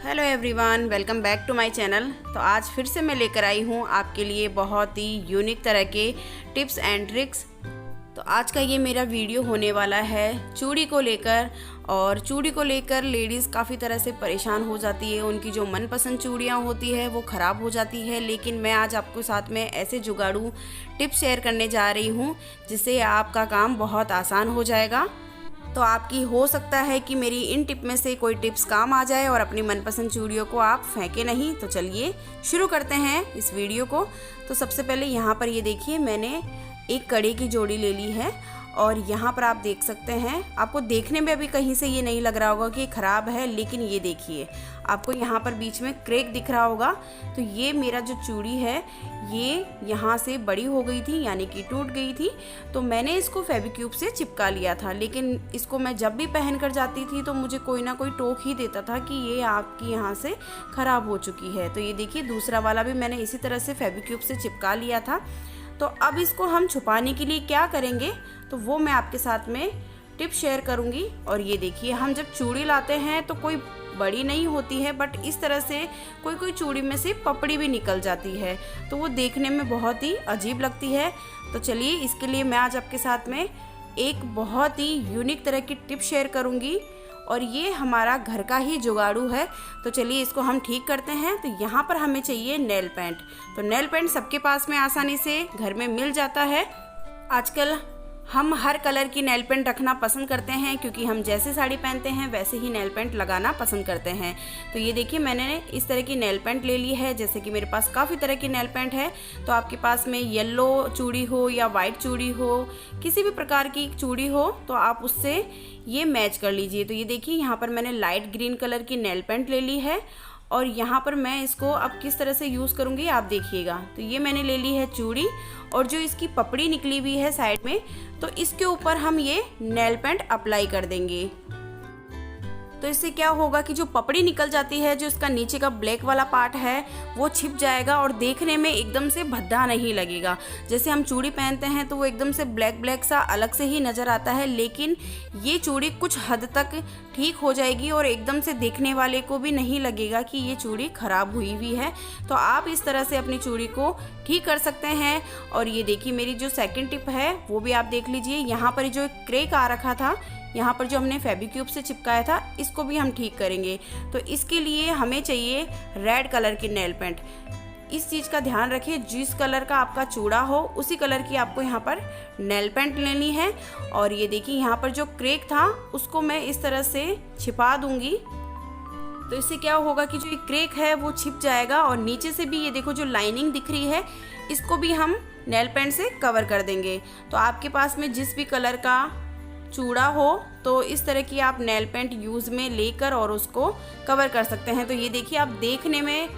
Hello everyone, welcome back to my channel. तो आज फिर से मैं लेकर आई हूँ आपके लिए बहुत ही यूनिक तरह के टिप्स एंड ट्रिक्स। तो आज का ये मेरा वीडियो होने वाला है चूड़ी को लेकर। और चूड़ी को लेकर लेडीज़ काफ़ी तरह से परेशान हो जाती है, उनकी जो मनपसंद चूड़ियाँ होती है वो ख़राब हो जाती है। लेकिन मैं आज आपको साथ में ऐसे जुगाड़ू टिप्स शेयर करने जा रही हूँ जिससे आपका काम बहुत आसान हो जाएगा। तो आपकी हो सकता है कि मेरी इन टिप में से कोई टिप्स काम आ जाए और अपनी मनपसंद चूड़ियों को आप फेंके नहीं। तो चलिए शुरू करते हैं इस वीडियो को। तो सबसे पहले यहाँ पर ये देखिए, मैंने एक कड़े की जोड़ी ले ली है और यहाँ पर आप देख सकते हैं, आपको देखने में अभी कहीं से ये नहीं लग रहा होगा कि ये ख़राब है, लेकिन ये देखिए आपको यहाँ पर बीच में क्रैक दिख रहा होगा। तो ये मेरा जो चूड़ी है ये यहाँ से बड़ी हो गई थी, यानी कि टूट गई थी। तो मैंने इसको फेविक्यूब से चिपका लिया था, लेकिन इसको मैं जब भी पहन कर जाती थी तो मुझे कोई ना कोई टोक ही देता था कि ये आपकी यहाँ से ख़राब हो चुकी है। तो ये देखिए दूसरा वाला भी मैंने इसी तरह से फेविक्यूब से चिपका लिया था। तो अब इसको हम छुपाने के लिए क्या करेंगे तो वो मैं आपके साथ में टिप शेयर करूंगी। और ये देखिए, हम जब चूड़ी लाते हैं तो कोई बड़ी नहीं होती है, बट इस तरह से कोई चूड़ी में से पपड़ी भी निकल जाती है, तो वो देखने में बहुत ही अजीब लगती है। तो चलिए इसके लिए मैं आज आपके साथ में एक बहुत ही यूनिक तरह की टिप शेयर करूंगी और ये हमारा घर का ही जुगाड़ू है। तो चलिए इसको हम ठीक करते हैं। तो यहाँ पर हमें चाहिए नेल पेंट। तो नेल पेंट सबके पास में आसानी से घर में मिल जाता है। आजकल हम हर कलर की नेल पेंट रखना पसंद करते हैं, क्योंकि हम जैसे साड़ी पहनते हैं वैसे ही नेल पेंट लगाना पसंद करते हैं। तो ये देखिए मैंने इस तरह की नेल पेंट ले ली है। जैसे कि मेरे पास काफ़ी तरह की नेल पेंट है, तो आपके पास में येलो चूड़ी हो या वाइट चूड़ी हो, किसी भी प्रकार की चूड़ी हो तो आप उससे ये मैच कर लीजिए। तो ये देखिए यहाँ पर मैंने लाइट ग्रीन कलर की नेल पेंट ले ली है और यहाँ पर मैं इसको अब किस तरह से यूज़ करूँगी आप देखिएगा। तो ये मैंने ले ली है चूड़ी और जो इसकी पपड़ी निकली हुई है साइड में, तो इसके ऊपर हम ये नेल पेंट अप्लाई कर देंगे। तो इससे क्या होगा कि जो पपड़ी निकल जाती है, जो इसका नीचे का ब्लैक वाला पार्ट है वो छिप जाएगा और देखने में एकदम से भद्दा नहीं लगेगा। जैसे हम चूड़ी पहनते हैं तो वो एकदम से ब्लैक ब्लैक सा अलग से ही नज़र आता है, लेकिन ये चूड़ी कुछ हद तक ठीक हो जाएगी और एकदम से देखने वाले को भी नहीं लगेगा कि ये चूड़ी ख़राब हुई हुई है। तो आप इस तरह से अपनी चूड़ी को ठीक कर सकते हैं। और ये देखिए मेरी जो सेकंड टिप है वो भी आप देख लीजिए। यहाँ पर जो क्रैक आ रखा था, यहाँ पर जो हमने फेविक्यूब से चिपकाया था, इसको भी हम ठीक करेंगे। तो इसके लिए हमें चाहिए रेड कलर की नेल पेंट। इस चीज़ का ध्यान रखिए, जिस कलर का आपका चूड़ा हो उसी कलर की आपको यहाँ पर नेल पेंट लेनी है। और ये देखिए यहाँ पर जो क्रैक था उसको मैं इस तरह से छिपा दूंगी। तो इससे क्या होगा कि जो ये क्रैक है वो छिप जाएगा और नीचे से भी ये देखो जो लाइनिंग दिख रही है इसको भी हम नेल पेंट से कवर कर देंगे। तो आपके पास में जिस भी कलर का चूड़ा हो तो इस तरह की आप नेल पेंट यूज़ में लेकर और उसको कवर कर सकते हैं। तो ये देखिए आप देखने में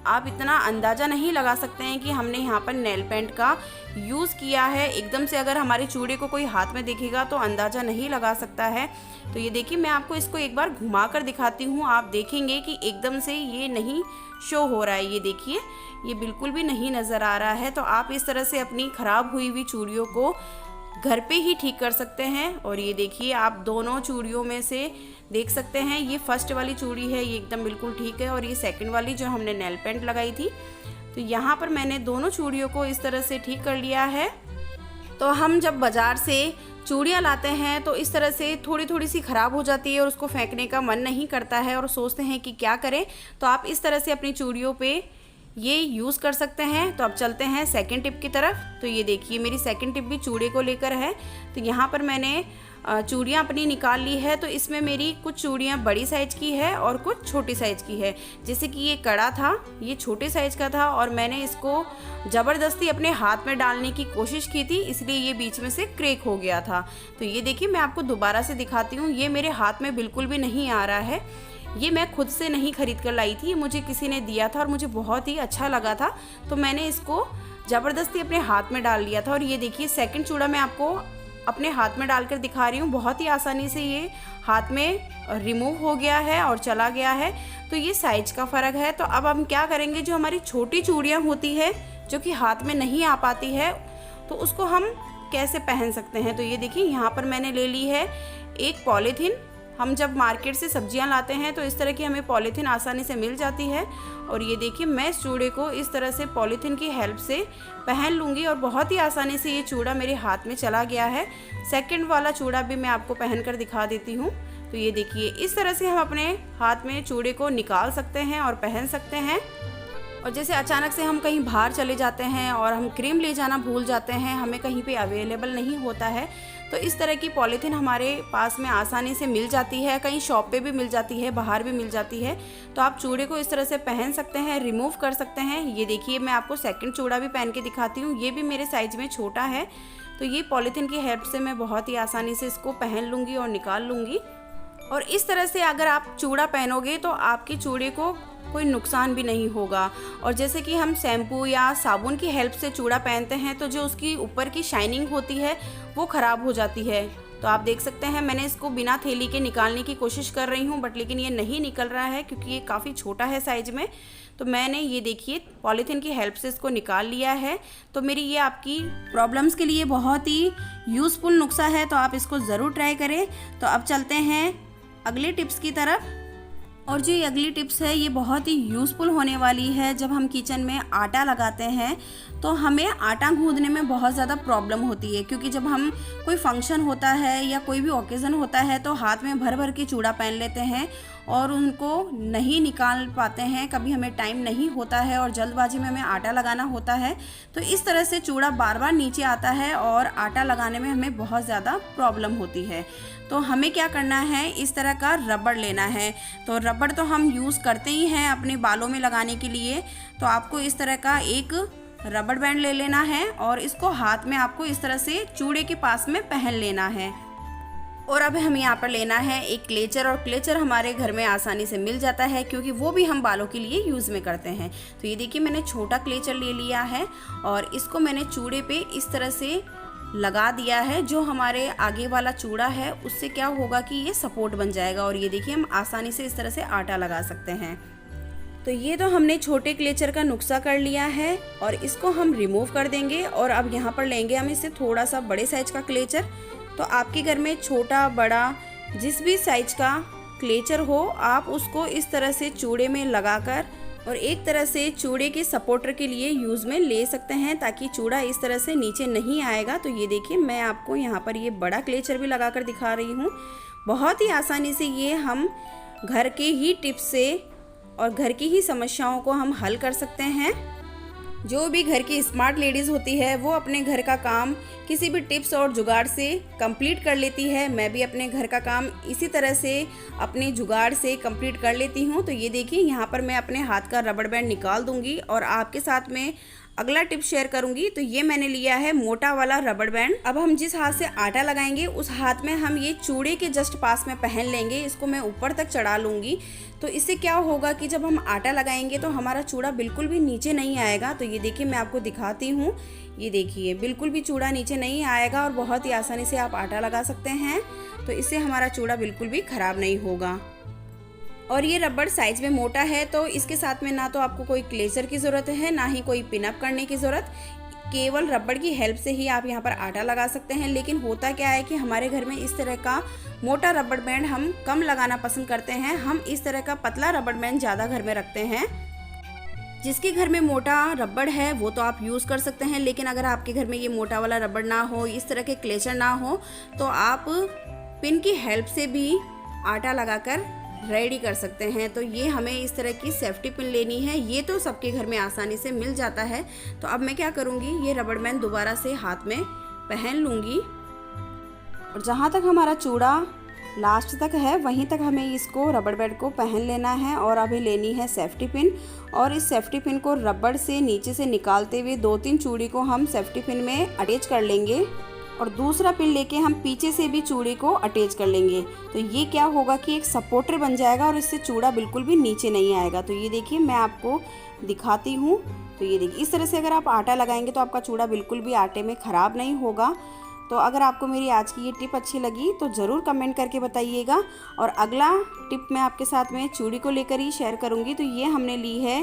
आप इतना अंदाज़ा नहीं लगा सकते हैं कि हमने यहाँ पर नेल पेंट का यूज़ किया है। एकदम से अगर हमारे चूड़े को कोई हाथ में देखेगा तो अंदाज़ा नहीं लगा सकता है। तो ये देखिए मैं आपको इसको एक बार घुमा कर दिखाती हूँ, आप देखेंगे कि एकदम से ये नहीं शो हो रहा है। ये देखिए ये बिल्कुल भी नहीं नज़र आ रहा है। तो आप इस तरह से अपनी ख़राब हुई हुई चूड़ियों को घर पे ही ठीक कर सकते हैं। और ये देखिए आप दोनों चूड़ियों में से देख सकते हैं, ये फर्स्ट वाली चूड़ी है ये एकदम बिल्कुल ठीक है, और ये सेकंड वाली जो हमने नेल पेंट लगाई थी। तो यहाँ पर मैंने दोनों चूड़ियों को इस तरह से ठीक कर लिया है। तो हम जब बाज़ार से चूड़ियाँ लाते हैं तो इस तरह से थोड़ी थोड़ी सी ख़राब हो जाती है और उसको फेंकने का मन नहीं करता है और सोचते हैं कि क्या करें। तो आप इस तरह से अपनी चूड़ियों पे ये यूज़ कर सकते हैं। तो अब चलते हैं सेकंड टिप की तरफ। तो ये देखिए मेरी सेकंड टिप भी चूड़े को लेकर है। तो यहाँ पर मैंने चूड़ियाँ अपनी निकाल ली है। तो इसमें मेरी कुछ चूड़ियाँ बड़ी साइज़ की है और कुछ छोटी साइज़ की है। जैसे कि ये कड़ा था ये छोटे साइज़ का था और मैंने इसको ज़बरदस्ती अपने हाथ में डालने की कोशिश की थी, इसलिए ये बीच में से क्रैक हो गया था। तो ये देखिए मैं आपको दोबारा से दिखाती हूँ, ये मेरे हाथ में बिल्कुल भी नहीं आ रहा है। ये मैं खुद से नहीं खरीद कर लाई थी, ये मुझे किसी ने दिया था और मुझे बहुत ही अच्छा लगा था, तो मैंने इसको ज़बरदस्ती अपने हाथ में डाल लिया था। और ये देखिए सेकंड चूड़ा मैं आपको अपने हाथ में डालकर दिखा रही हूँ। बहुत ही आसानी से ये हाथ में रिमूव हो गया है और चला गया है। तो ये साइज का फ़र्क है। तो अब हम क्या करेंगे, जो हमारी छोटी चूड़ियाँ होती है जो कि हाथ में नहीं आ पाती है, तो उसको हम कैसे पहन सकते हैं। तो ये देखिए यहाँ पर मैंने ले ली है एक पॉलीथीन हम जब मार्केट से सब्जियां लाते हैं तो इस तरह की हमें पॉलीथीन आसानी से मिल जाती है। और ये देखिए मैं इस चूड़े को इस तरह से पॉलीथीन की हेल्प से पहन लूँगी और बहुत ही आसानी से ये चूड़ा मेरे हाथ में चला गया है। सेकंड वाला चूड़ा भी मैं आपको पहन कर दिखा देती हूँ। तो ये देखिए इस तरह से हम अपने हाथ में चूड़े को निकाल सकते हैं और पहन सकते हैं। और जैसे अचानक से हम कहीं बाहर चले जाते हैं और हम क्रीम ले जाना भूल जाते हैं, हमें कहीं पे अवेलेबल नहीं होता है, तो इस तरह की पॉलीथीन हमारे पास में आसानी से मिल जाती है। कहीं शॉप पे भी मिल जाती है, बाहर भी मिल जाती है। तो आप चूड़े को इस तरह से पहन सकते हैं, रिमूव कर सकते हैं। ये देखिए मैं आपको सेकंड चूड़ा भी पहन के दिखाती हूँ। ये भी मेरे साइज में छोटा है, तो ये पॉलीथीन की हेल्प से मैं बहुत ही आसानी से इसको पहन लूँगी और निकाल लूँगी। और इस तरह से अगर आप चूड़ा पहनोगे तो आपके चूड़े को कोई नुकसान भी नहीं होगा। और जैसे कि हम शैम्पू या साबुन की हेल्प से चूड़ा पहनते हैं तो जो उसकी ऊपर की शाइनिंग होती है वो ख़राब हो जाती है। तो आप देख सकते हैं मैंने इसको बिना थैली के निकालने की कोशिश कर रही हूँ, बट लेकिन ये नहीं निकल रहा है क्योंकि ये काफ़ी छोटा है साइज में। तो मैंने ये देखिए पॉलीथीन की हेल्प से इसको निकाल लिया है। तो मेरी ये आपकी प्रॉब्लम्स के लिए बहुत ही यूज़फुल नुस्खा है, तो आप इसको ज़रूर ट्राई करें। तो अब चलते हैं अगले टिप्स की तरफ। और जो ये अगली टिप्स है ये बहुत ही यूज़फुल होने वाली है। जब हम किचन में आटा लगाते हैं तो हमें आटा गूंदने में बहुत ज़्यादा प्रॉब्लम होती है, क्योंकि जब हम कोई फंक्शन होता है या कोई भी ओकेज़न होता है तो हाथ में भर भर के चूड़ा पहन लेते हैं और उनको नहीं निकाल पाते हैं। कभी हमें टाइम नहीं होता है और जल्दबाजी में हमें आटा लगाना होता है, तो इस तरह से चूड़ा बार बार नीचे आता है और आटा लगाने में हमें बहुत ज़्यादा प्रॉब्लम होती है। तो हमें क्या करना है, इस तरह का रबड़ लेना है। तो रबड़ तो हम यूज़ करते ही हैं अपने बालों में लगाने के लिए। तो आपको इस तरह का एक रबड़ बैंड ले लेना है और इसको हाथ में आपको इस तरह से चूड़े के पास में पहन लेना है। और अब हमें यहाँ पर लेना है एक क्लेचर, और क्लेचर हमारे घर में आसानी से मिल जाता है क्योंकि वो भी हम बालों के लिए यूज़ में करते हैं। तो ये देखिए मैंने छोटा क्लेचर ले लिया है और इसको मैंने चूड़े पे इस तरह से लगा दिया है। जो हमारे आगे वाला चूड़ा है उससे क्या होगा कि ये सपोर्ट बन जाएगा। और ये देखिए हम आसानी से इस तरह से आटा लगा सकते हैं। तो ये तो हमने छोटे क्लेचर का नुस्खा कर लिया है और इसको हम रिमूव कर देंगे। और अब यहाँ पर लेंगे हम इससे थोड़ा सा बड़े साइज का क्लेचर। तो आपके घर में छोटा बड़ा जिस भी साइज का क्लेचर हो आप उसको इस तरह से चूड़े में लगाकर और एक तरह से चूड़े के सपोर्टर के लिए यूज़ में ले सकते हैं, ताकि चूड़ा इस तरह से नीचे नहीं आएगा। तो ये देखिए मैं आपको यहाँ पर ये बड़ा क्लेचर भी लगाकर दिखा रही हूँ। बहुत ही आसानी से ये हम घर के ही टिप्स से और घर की ही समस्याओं को हम हल कर सकते हैं। जो भी घर की स्मार्ट लेडीज़ होती है वो अपने घर का काम किसी भी टिप्स और जुगाड़ से कंप्लीट कर लेती है। मैं भी अपने घर का काम इसी तरह से अपने जुगाड़ से कंप्लीट कर लेती हूँ। तो ये देखिए यहाँ पर मैं अपने हाथ का रबड़ बैंड निकाल दूँगी और आपके साथ में अगला टिप शेयर करूंगी। तो ये मैंने लिया है मोटा वाला रबड़ बैंड। अब हम जिस हाथ से आटा लगाएंगे उस हाथ में हम ये चूड़े के जस्ट पास में पहन लेंगे। इसको मैं ऊपर तक चढ़ा लूँगी। तो इससे क्या होगा कि जब हम आटा लगाएंगे तो हमारा चूड़ा बिल्कुल भी नीचे नहीं आएगा। तो ये देखिए मैं आपको दिखाती हूँ। ये देखिए बिल्कुल भी चूड़ा नीचे नहीं आएगा और बहुत ही आसानी से आप आटा लगा सकते हैं। तो इससे हमारा चूड़ा बिल्कुल भी ख़राब नहीं होगा। और ये रबड़ साइज में मोटा है तो इसके साथ में ना तो आपको कोई क्लेचर की ज़रूरत है ना ही कोई पिन अप करने की ज़रूरत। केवल रबड़ की हेल्प से ही आप यहाँ पर आटा लगा सकते हैं। लेकिन होता क्या है कि हमारे घर में इस तरह का मोटा रबड़ बैंड हम कम लगाना पसंद करते हैं। हम इस तरह का पतला रबड़ बैंड ज़्यादा घर में रखते हैं। जिसके घर में मोटा रबड़ है वो तो आप यूज़ कर सकते हैं, लेकिन अगर आपके घर में ये मोटा वाला रबड़ ना हो, इस तरह के क्लेचर ना हो, तो आप पिन की हेल्प से भी आटा लगाकर रेडी कर सकते हैं। तो ये हमें इस तरह की सेफ्टी पिन लेनी है। ये तो सबके घर में आसानी से मिल जाता है। तो अब मैं क्या करूँगी, ये रबड़ बैंड दोबारा से हाथ में पहन लूँगी और जहाँ तक हमारा चूड़ा लास्ट तक है वहीं तक हमें इसको रबड़ बैंड को पहन लेना है। और अभी लेनी है सेफ्टी पिन और इस सेफ्टी पिन को रबड़ से नीचे से निकालते हुए 2-3 चूड़ी को हम सेफ्टी पिन में अटैच कर लेंगे और दूसरा पिन लेके हम पीछे से भी चूड़ी को अटैच कर लेंगे। तो ये क्या होगा कि एक सपोर्टर बन जाएगा और इससे चूड़ा बिल्कुल भी नीचे नहीं आएगा। तो ये देखिए मैं आपको दिखाती हूँ। तो ये देखिए इस तरह से अगर आप आटा लगाएंगे तो आपका चूड़ा बिल्कुल भी आटे में ख़राब नहीं होगा। तो अगर आपको मेरी आज की ये टिप अच्छी लगी तो ज़रूर कमेंट करके बताइएगा। और अगला टिप मैं आपके साथ में चूड़ी को लेकर ही शेयर करूँगी। तो ये हमने ली है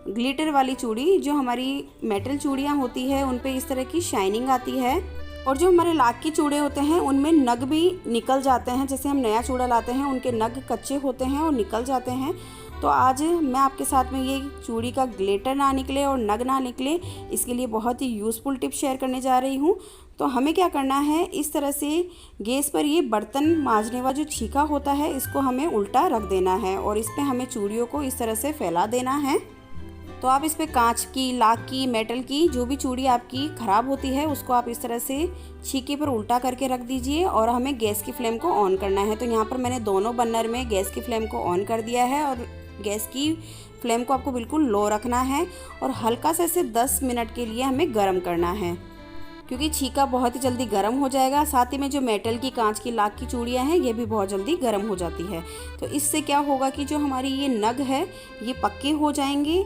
ग्लिटर वाली चूड़ी। जो हमारी मेटल चूड़ियाँ होती है उन पे इस तरह की शाइनिंग आती है। और जो हमारे लाख के चूड़े होते हैं उनमें नग भी निकल जाते हैं। जैसे हम नया चूड़ा लाते हैं उनके नग कच्चे होते हैं और निकल जाते हैं। तो आज मैं आपके साथ में ये चूड़ी का ग्लिटर ना निकले और नग ना निकले, इसके लिए बहुत ही यूज़फुल टिप शेयर करने जा रही हूँ। तो हमें क्या करना है, इस तरह से गैस पर ये बर्तन मांजने वाला जो छीका होता है इसको हमें उल्टा रख देना है और इस पर हमें चूड़ियों को इस तरह से फैला देना है। तो आप इस पर कांच की, लाख की, मेटल की जो भी चूड़ी आपकी ख़राब होती है उसको आप इस तरह से छीके पर उल्टा करके रख दीजिए और हमें गैस की फ्लेम को ऑन करना है। तो यहाँ पर मैंने दोनों बर्नर में गैस की फ्लेम को ऑन कर दिया है और गैस की फ्लेम को आपको बिल्कुल लो रखना है और हल्का सा इसे 10 मिनट के लिए हमें गर्म करना है, क्योंकि छीका बहुत ही जल्दी गर्म हो जाएगा। साथ ही में जो मेटल की, कांच की, लाख की चूड़ियाँ हैं ये भी बहुत जल्दी गर्म हो जाती है। तो इससे क्या होगा कि जो हमारी ये नग है ये पक्के हो जाएंगे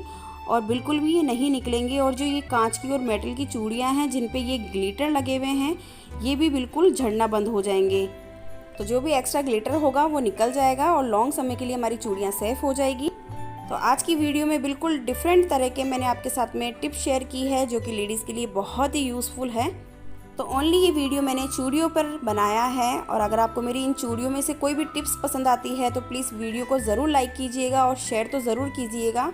और बिल्कुल भी ये नहीं निकलेंगे। और जो ये कांच की और मेटल की चूड़ियाँ हैं जिन पे ये ग्लिटर लगे हुए हैं ये भी बिल्कुल झड़ना बंद हो जाएंगे। तो जो भी एक्स्ट्रा ग्लिटर होगा वो निकल जाएगा और लॉन्ग समय के लिए हमारी चूड़ियाँ सेफ हो जाएगी। तो आज की वीडियो में बिल्कुल डिफरेंट तरह के मैंने आपके साथ में टिप शेयर की है जो कि लेडीज़ के लिए बहुत ही यूज़फुल है। तो ओनली ये वीडियो मैंने चूड़ियों पर बनाया है और अगर आपको मेरी इन चूड़ियों में से कोई भी टिप्स पसंद आती है तो प्लीज़ वीडियो को ज़रूर लाइक कीजिएगा और शेयर तो ज़रूर कीजिएगा,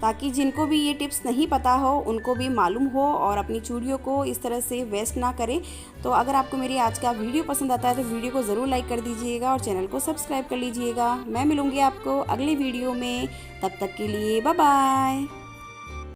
ताकि जिनको भी ये टिप्स नहीं पता हो उनको भी मालूम हो और अपनी चूड़ियों को इस तरह से वेस्ट ना करें। तो अगर आपको मेरी आज का वीडियो पसंद आता है तो वीडियो को ज़रूर लाइक कर दीजिएगा और चैनल को सब्सक्राइब कर लीजिएगा। मैं मिलूँगी आपको अगली वीडियो में, तब तक के लिए बाय बाय।